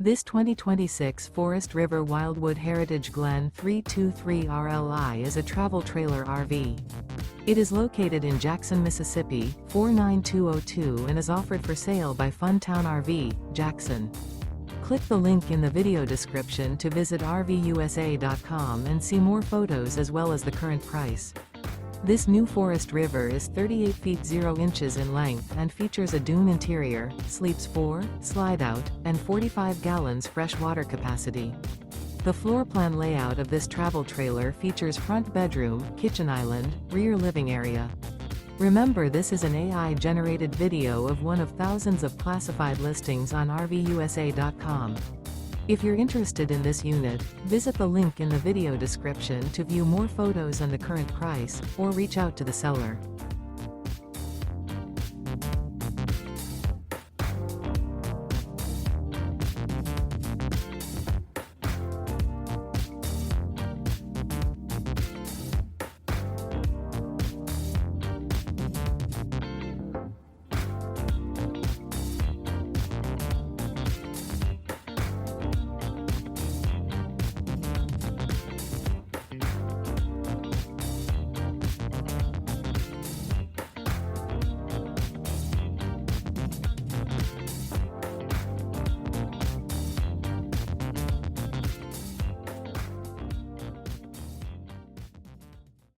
This 2026 Forest River Wildwood Heritage Glen 323 RLI is a travel trailer RV. It is located in Jackson, Mississippi, 49202 and is offered for sale by Funtown RV, Jackson. Click the link in the video description to visit RVUSA.com and see more photos as well as the current price. This new Forest River is 38 feet 0 inches in length and features a dune interior, sleeps 4, slide-out, and 45 gallons fresh water capacity. The floor plan layout of this travel trailer features front bedroom, kitchen island, rear living area. Remember, this is an AI-generated video of one of thousands of classified listings on RVUSA.com. If you're interested in this unit, visit the link in the video description to view more photos and the current price, or reach out to the seller.